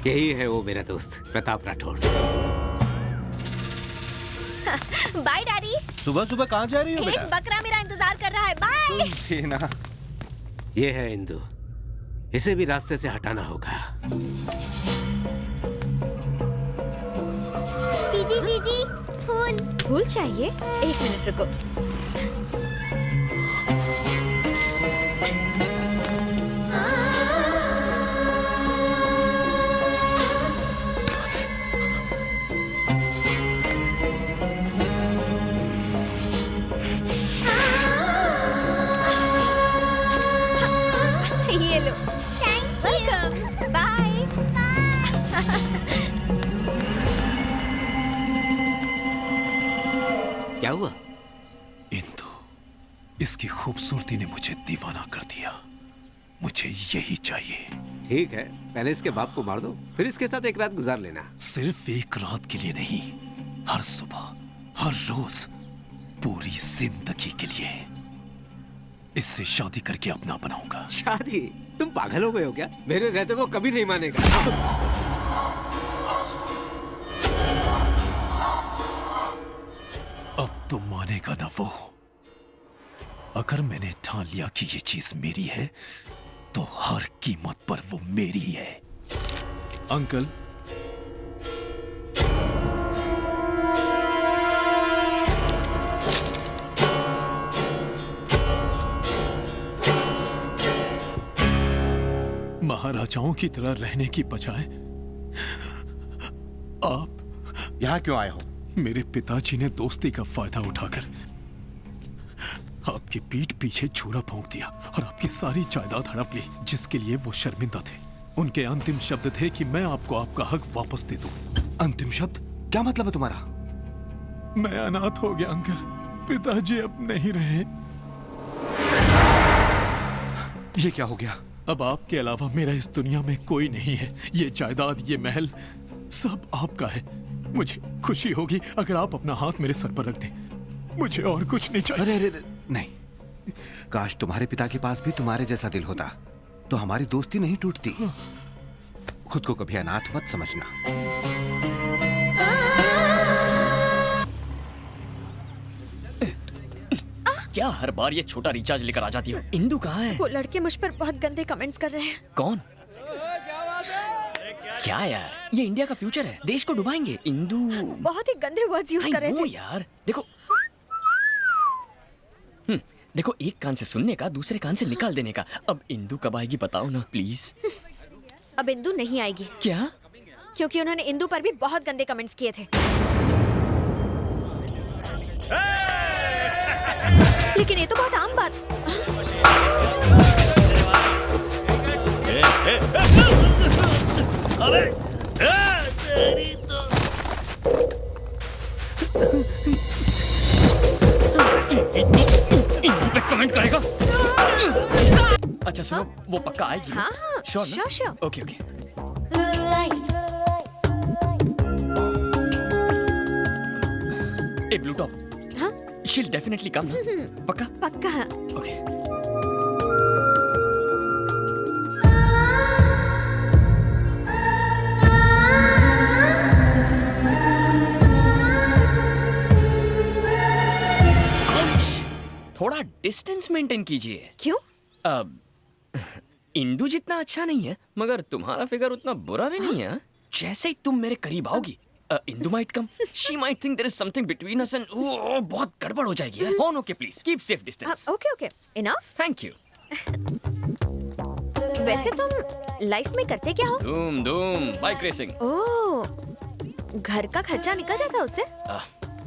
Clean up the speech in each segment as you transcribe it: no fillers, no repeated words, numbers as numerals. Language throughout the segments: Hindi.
यही है वो मेरा दोस्त प्रताप राठौड़। Bye daddy. सुबह सुबह कहाँ जा रही हो बेटा? एक बकरा मेरा इंतजार कर रहा है। बाय। थी ना। ये है इंदु, इसे भी रास्ते से हटाना होगा। दीदी फूल। फूल चाहिए? एक मिनट रुको। ये लो। Thank you. बाय। क्या हुआ? इंदु, इसकी खूबसूरती ने मुझे दीवाना कर दिया। मुझे यही चाहिए। ठीक है, पहले इसके बाप को मार दो, फिर इसके साथ एक रात गुजार लेना। सिर्फ एक रात के लिए नहीं, हर सुबह, हर रोज, पूरी जिंदगी के लिए। इससे शादी करके अपना बनाऊंगा। शादी? तुम पागल हो गए हो क्या? मेरे रहते वो कभी नहीं मानेगा। अब तो मानेगा ना वो। अगर मैंने ठान लिया कि ये चीज मेरी है, तो हर कीमत पर वो मेरी है। अंकल, महाराजाओं की तरह रहने की बजाय आप यहाँ क्यों आए हो? मेरे पिताजी ने दोस्ती का फायदा उठाकर आपकी पीठ पीछे छुरा भोंक दिया और आपकी सारी जायदाद हड़प ली, जिसके लिए वो शर्मिंदा थे। उनके अंतिम शब्द थे कि मैं आपको आपका हक वापस दे दूं। अंतिम शब्द? क्या मतलब है तुम्हारा? मैं अनाथ हो गया अंकल। पिताजी अब नहीं रहे। ये क्या हो गया? अब आपके अलावा मेरा इस दुनिया में कोई नहीं है। ये जायदाद, ये महल, सब आपका है। मुझे खुशी होगी अगर आप अपना हाथ मेरे सर पर रख दें। मुझे और कुछ नहीं चाहिए। अरे नहीं, काश तुम्हारे पिता के पास भी तुम्हारे जैसा दिल होता, तो हमारी दोस्ती नहीं टूटती। खुद को कभी अनाथ मत समझना। क्या हर बार ये छोटा रिचार्ज लेकर आ जाती हो? इंदु कहाँ है? वो लड़के मुझ पर बहुत गंदे कमेंट्स कर रहे हैं। कौन? क्या यार, ये इंडिया का फ्यूचर है, देश को डुबाएंगे। इंदु बहुत ही गंदे वर्ड्स यूज कर रहे थे। यार देखो, देखो, एक कान से सुनने का, दूसरे कान से निकाल देने का। अब इंदु कब आएगी बताओ ना प्लीज। अब इंदु नहीं आएगी। क्या? क्योंकि उन्होंने इंदु पर भी बहुत गंदे कमेंट्स किए थे। लेकिन ये तो बहुत आम बात। अबे तेरी तो कमेंट करेगा। अच्छा सुनो, वो पक्का आएगी। हाँ, श्योर। ओके। ए ब्लू टॉप, हाँ, she'll definitely come ना? पक्का? पक्का। ओके। थोड़ा डिस्टेंस मेंटेन कीजिए। क्यों? अब इंदु जितना अच्छा नहीं है, मगर तुम्हारा फिगर उतना बुरा भी नहीं है। जैसे ही तुम मेरे करीब आओगी, Indu might come, she might think there is something between us and बहुत गड़बड़ हो जाएगी यार। On okay please keep safe distance. Okay, enough. Thank you. वैसे तुम लाइफ में करते क्या हो? धूम बाइक रेसिंग। ओह, घर का खर्चा निकल जाता है उससे?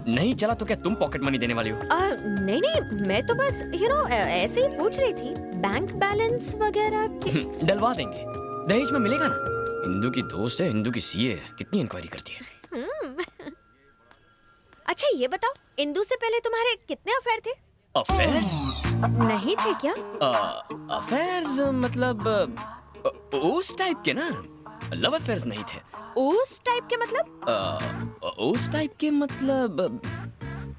नहीं चला तो क्या तुम पॉकेट मनी देने वाली हो? नहीं, मैं तो बस ऐसे ही पूछ रही थी। बैंक बैलेंस वगैरह डलवा देंगे, दहेज में मिलेगा ना। इंदु की दोस्त है, इंदु की सीए है, कितनी इंक्वायरी करती है। अच्छा ये बताओ, इंदु से पहले तुम्हारे कितने अफेयर थे? अफेयर्स? नहीं थे क्या? अफेयर्स मतलब उस टाइप के ना, लव अफेयर्स नहीं थे। उस टाइप के मतलब? उस टाइप के मतलब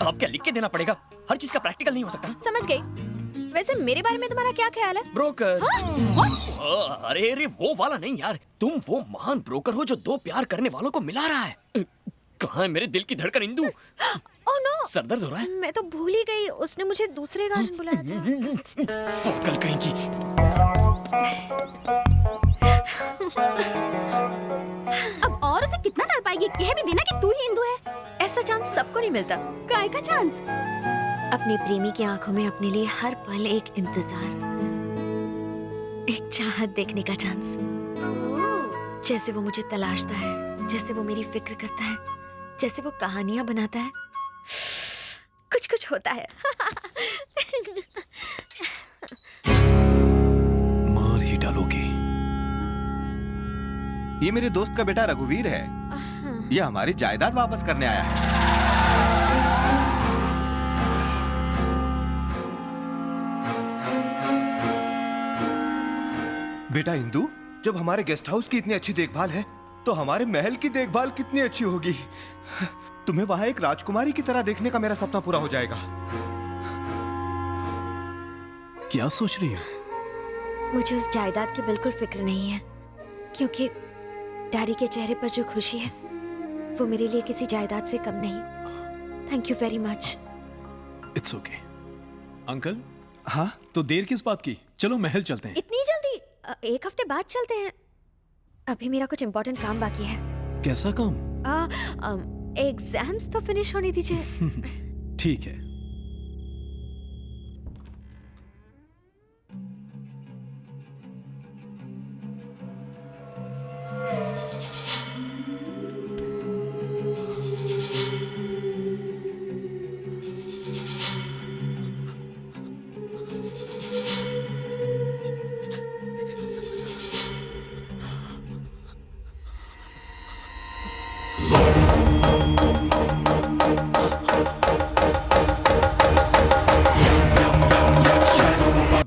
अब क्या लिख के देना पड़ेगा? हर चीज का प्रैक्टिकल नहीं हो सकता। समझ गई। वैसे मेरे बारे में तुम्हारा क्या ख्याल है? ब्रोकर। What? अरे वो वाला नहीं यार, तुम वो महान ब्रोकर हो जो दो प्यार करने वालों को मिला रहा है। कहाँ है मेरे दिल की धड़कन इंदु? ओह नो, सर दर्द हो रहा है? मैं तो भूल ही गई, उसने मुझे दूसरे गार्डन बुलाया था। पागल कहीं की। अब और उसे कितना तड़पाएगी? कह भी देना कि तू ही हिंदू है। ऐसा चांस सबको नहीं मिलता। काय का चांस? अपने प्रेमी की आंखों में अपने लिए हर पल एक इंतजार, एक चाहत देखने का चांस। जैसे वो मुझे तलाशता है, जैसे वो मेरी फिक्र करता है, जैसे वो कहानियां बनाता है, कुछ कुछ होता है। मार ही डालोगे। ये मेरे दोस्त का बेटा रघुवीर है। ये हमारी जायदाद वापस करने आया है। बेटा इंदु, जब हमारे गेस्ट हाउस की इतनी अच्छी देखभाल है तो हमारे महल की देखभाल कितनी अच्छी होगी। तुम्हें वहां एक राजकुमारी की तरह देखने का मेरा सपना पूरा हो जाएगा। क्या सोच रही हो? मुझे उस जायदाद की बिल्कुल फिक्र नहीं है, क्योंकि डैडी के चेहरे पर जो खुशी है वो मेरे लिए किसी जायदाद से कम नहीं। Thank you very much. It's okay. Uncle, हाँ, तो देर किस बात की? चलो महल चलते हैं। इतनी जल्दी? एक हफ्ते बाद चलते हैं। अभी मेरा कुछ इम्पोर्टेंट काम बाकी है। कैसा काम? एग्जाम्स तो फिनिश होने दीजिए। ठीक है।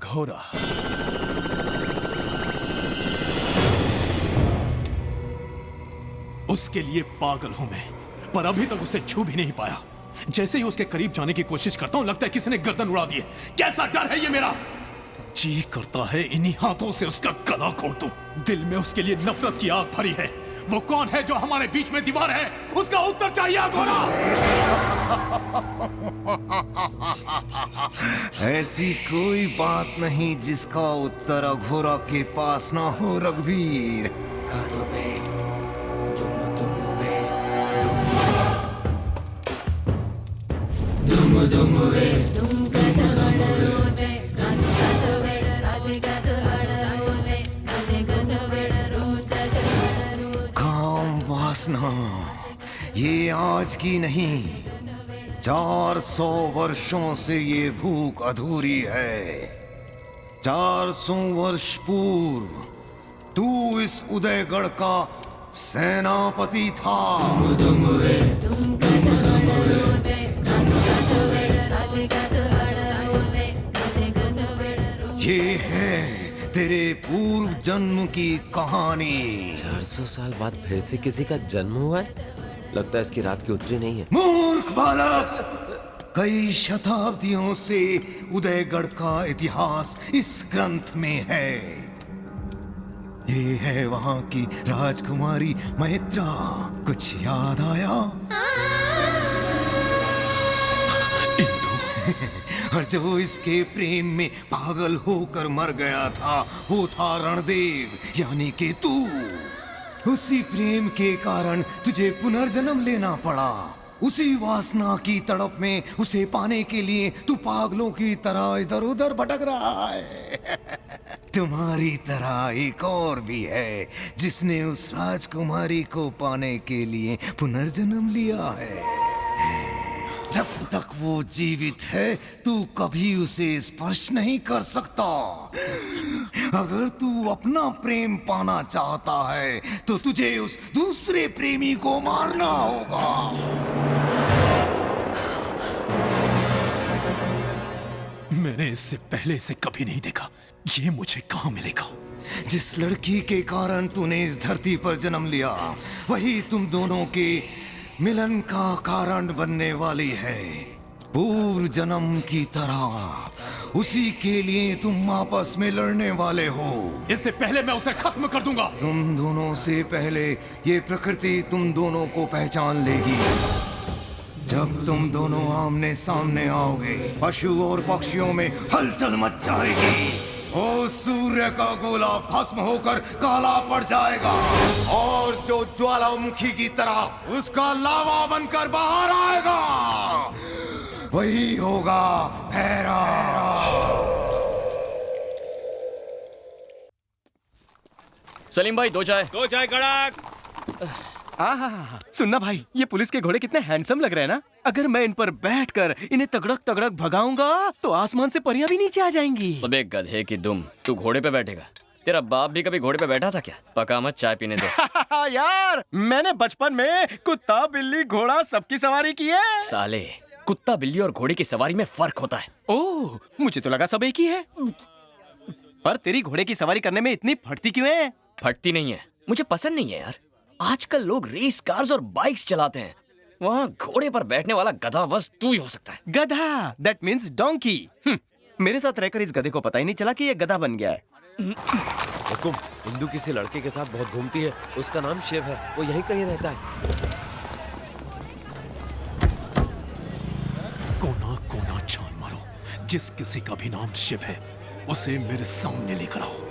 घोड़ा। उसके लिए पागल हूं मैं, पर अभी तक उसे छू भी नहीं पाया। जैसे ही उसके करीब जाने की कोशिश करता हूं, लगता है किसी ने गर्दन उड़ा दी है। कैसा डर है ये मेरा! जी करता है इन्हीं हाथों से उसका गला खोल दूं। दिल में उसके लिए नफरत की आग भरी है। वो कौन है जो हमारे बीच में दीवार है? उसका उत्तर चाहिए घोड़ा। ऐसी कोई बात नहीं जिसका उत्तर अघोरा के पास ना हो रघुवीर। काम वासना ये आज की नहीं, 400 वर्षों से ये भूख अधूरी है। 400 वर्ष पूर्व तू इस उदयगढ़ का सेनापति था। ये है तेरे पूर्व जन्म की कहानी। 400 साल बाद फिर से किसी का जन्म हुआ है। लगता है इसकी रात की उतरी नहीं है। मूर्ख बालक, कई शताब्दियों से उदयगढ़ का इतिहास इस ग्रंथ में है। ये है वहां की राजकुमारी मैत्रा। कुछ याद आया? और जो इसके प्रेम में पागल होकर मर गया था वो था रणदेव, यानी कि तू। उसी प्रेम के कारण तुझे पुनर्जन्म लेना पड़ा। उसी वासना की तड़प में उसे पाने के लिए तू पागलों की तरह इधर उधर भटक रहा है। तुम्हारी तरह एक और भी है जिसने उस राजकुमारी को पाने के लिए पुनर्जन्म लिया है। जब तक वो जीवित है तू कभी उसे स्पर्श नहीं कर सकता। अगर तू अपना प्रेम पाना चाहता है तो तुझे उस दूसरे प्रेमी को मारना होगा। मैंने इससे पहले इसे कभी नहीं देखा। ये मुझे कहाँ मिलेगा? जिस लड़की के कारण तूने इस धरती पर जन्म लिया वही तुम दोनों के मिलन का कारण बनने वाली है। पूर्व जन्म की तरह उसी के लिए तुम आपस में लड़ने वाले हो। इससे पहले मैं उसे खत्म कर दूंगा। तुम दोनों से पहले ये प्रकृति तुम दोनों को पहचान लेगी। जब तुम दोनों आमने सामने आओगे, पशु और पक्षियों में हलचल मच जाएगी। ओ सूर्य का गोला भस्म होकर काला पड़ जाएगा और जो ज्वालामुखी की तरह उसका लावा बनकर बाहर आएगा, वही होगा भैरव। सलीम भाई, 2 चाय। 2 चाय कड़क। सुनना भाई, ये पुलिस के घोड़े कितने हैंडसम लग रहे हैं ना। अगर मैं इन पर बैठकर इन्हें तगड़क तगड़क भगाऊंगा तो आसमान से परियां भी नीचे आ जाएंगी। अबे गधे की दुम, तू घोड़े पे बैठेगा? तेरा बाप भी कभी घोड़े पे बैठा था क्या? पका मत, चाय पीने दो। यार, मैंने बचपन में कुत्ता बिल्ली घोड़ा सबकी सवारी की है। साले, कुत्ता बिल्ली और घोड़े की सवारी में फर्क होता है। ओह, मुझे तो लगा सब एक ही है। पर तेरी घोड़े की सवारी करने में इतनी फटती क्यों है? फटती नहीं है, मुझे पसंद नहीं है यार। आजकल लोग रेस कार्स और बाइक्स चलाते हैं, वहाँ घोड़े पर बैठने वाला गधा बस तू ही हो सकता है। गधा, दैट मीन्स डोंकी। मेरे साथ रहकर इस गधे को पता ही नहीं चला कि ये गधा बन गया है। हुकुम, इंदु किसी लड़के के साथ बहुत घूमती है, उसका नाम शिव है, वो यहीं कहीं रहता है। कोना कोना छान मारो, जिस किसी का भी नाम शिव है उसे मेरे सामने लेकर आओ।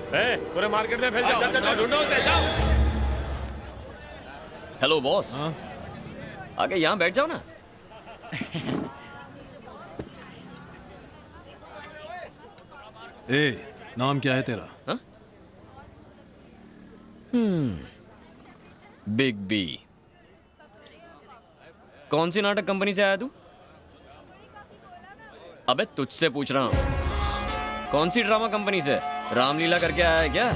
पूरे मार्केट में फैल जाओ, ढूंढो उसे, जाओ। हेलो बॉस, आगे यहाँ बैठ जाओ ना। ए, नाम क्या है तेरा? हाँ? Big B. कौन सी नाटक कंपनी से आया तू? अबे तुझसे पूछ रहा हूं, कौन सी ड्रामा कंपनी से? रामलीला करके आया है क्या?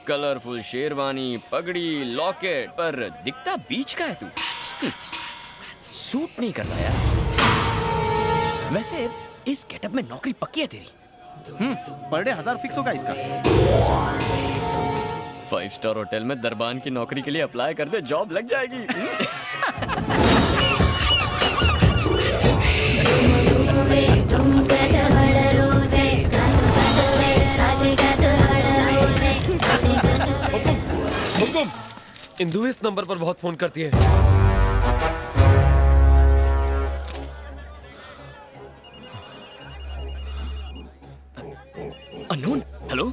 कलरफुल शेरवानी, पगड़ी, लॉकेट, पर दिखता बीच का है तू। सूट नहीं करता यार। वैसे इस गेटअप में नौकरी पक्की है तेरी? पर डे 1000 फिक्स होगा इसका। 5 स्टार होटल में दरबान की नौकरी के लिए अप्लाई कर दे, जॉब लग जाएगी। हुकुम, इंदु इस नंबर पर बहुत फोन करती है। अननोन, हेलो,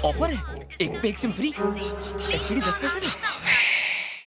ऑफर है, एक पे एक सिम फ्री, एसटीडी 10 पैसे में।